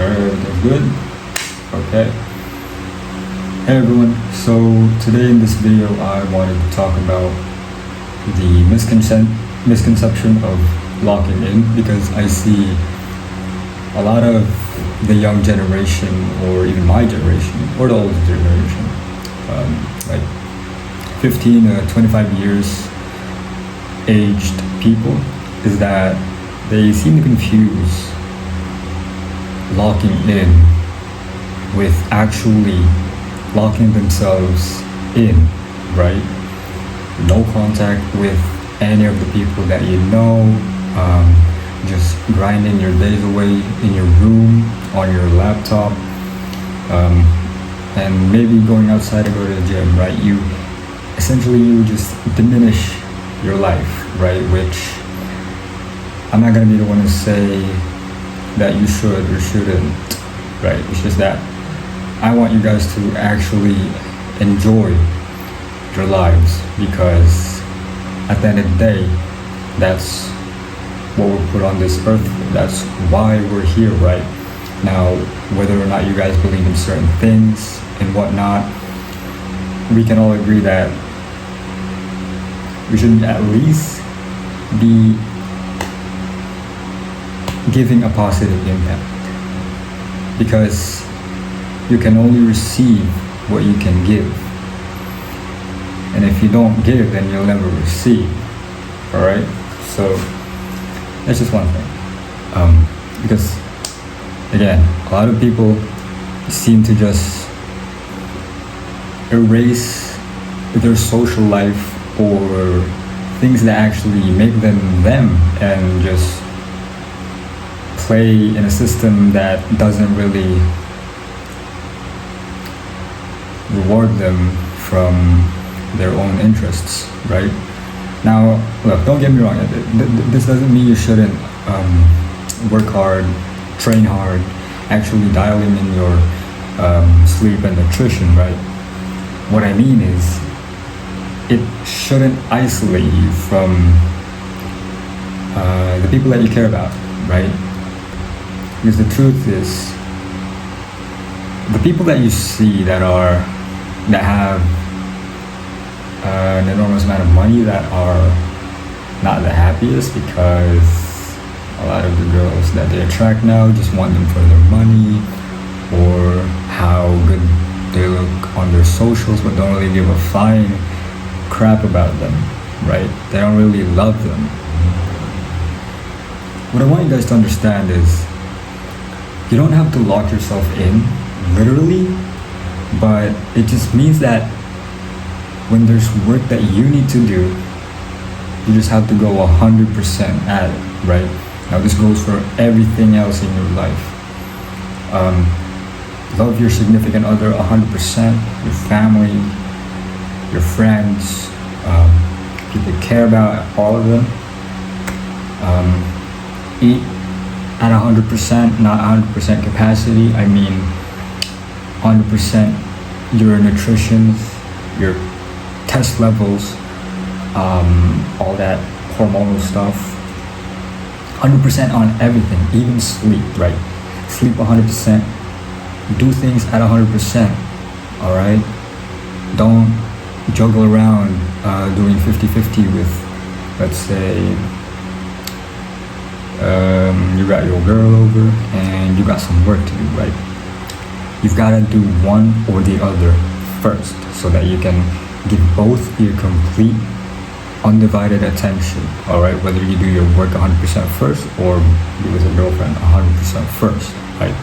Everything's good? Okay. Hey everyone, so today in this video I wanted to talk about the misconception of locking in, because I see a lot of the young generation, or even my generation, or the older generation, like 15 to 25 years aged people, is that they seem to confuse locking in with actually locking themselves in, right? No contact with any of the people that you know, just grinding your days away in your room, on your laptop, and maybe going outside to go to the gym, right? You just diminish your life, right? Which I'm not gonna be the one to say that you should or shouldn't, right? It's just that I want you guys to actually enjoy your lives, because at the end of the day, that's what we're put on this earth for. That's why we're here, right? Now, whether or not you guys believe in certain things and whatnot, we can all agree that we should at least be giving a positive impact, because you can only receive what you can give, and if you don't give, then you'll never receive. All right, so that's just one thing, because again, a lot of people seem to just erase their social life or things that actually make them them, and just play in a system that doesn't really reward them from their own interests, right? Now, look, don't get me wrong, this doesn't mean you shouldn't work hard, train hard, actually dialing in your sleep and nutrition, right? What I mean is, it shouldn't isolate you from the people that you care about, right? Because the truth is, the people that you see that have an enormous amount of money, that are not the happiest, because a lot of the girls that they attract now just want them for their money, or how good they look on their socials, but don't really give a flying crap about them, right? They don't really love them. What I want you guys to understand is, you don't have to lock yourself in, literally, but it just means that when there's work that you need to do, you just have to go 100% at it, right? Now this goes for everything else in your life. Love your significant other 100%, your family, your friends, people you care about, all of them. Eat at 100%, not 100% capacity. I mean 100% your nutrition, your test levels, all that hormonal stuff. 100% on everything, even sleep, right? Sleep 100%. Do things at 100%, all right? Don't juggle around doing 50-50 with, let's say, you got your girl over and you got some work to do, right? You've got to do one or the other first, so that you can give both your complete, undivided attention, all right? Whether you do your work 100% first, or be with a girlfriend 100% first, right?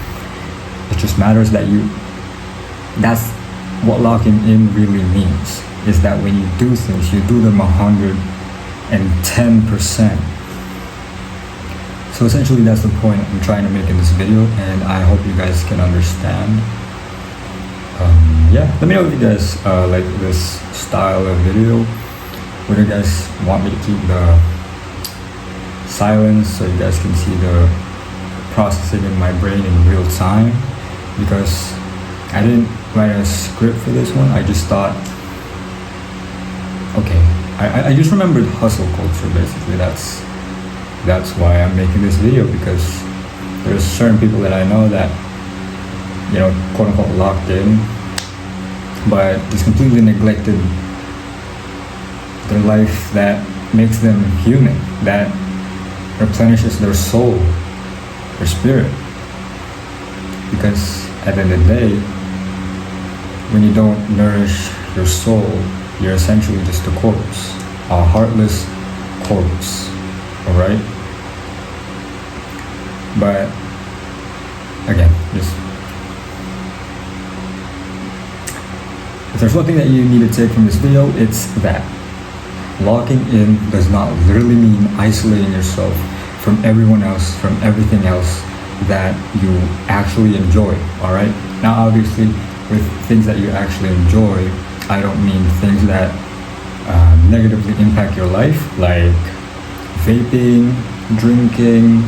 It just matters that that's what locking in really means, is that when you do things, you do them 110%. So essentially, that's the point I'm trying to make in this video, and I hope you guys can understand. Yeah, let me know if you guys like this style of video. Whether you guys want me to keep the silence so you guys can see the processing in my brain in real time, because I didn't write a script for this one. I just thought, okay, I just remembered hustle culture, basically. That's why I'm making this video, because there's certain people that I know that quote unquote locked in, but just completely neglected their life that makes them human, that replenishes their soul, their spirit. Because at the end of the day, when you don't nourish your soul, you're essentially just a corpse, a heartless corpse, alright? But again, just if there's one thing that you need to take from this video, it's that locking in does not literally mean isolating yourself from everyone else, from everything else that you actually enjoy, alright? Now obviously, with things that you actually enjoy, I don't mean things that negatively impact your life, like vaping, drinking,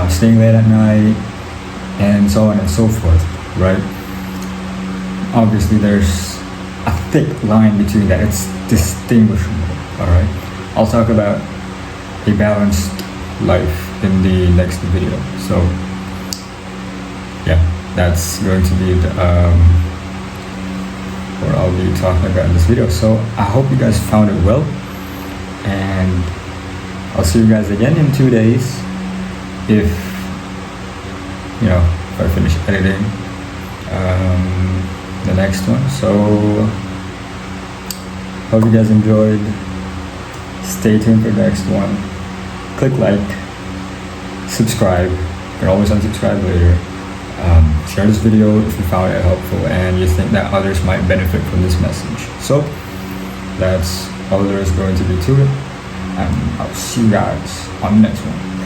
staying late at night, and so on and so forth, right? Obviously, there's a thick line between that. It's distinguishable, alright? I'll talk about a balanced life in the next video. So, yeah, that's going to be what I'll be talking about in this video. So, I hope you guys found it well, and I'll see you guys again in 2 days if I finish editing the next one. So hope you guys enjoyed. Stay tuned for the next one. Click like, subscribe. You can always unsubscribe later. Share this video if you found it helpful and you think that others might benefit from this message. So that's all there is going to be to it, and I'll see you guys on the next one.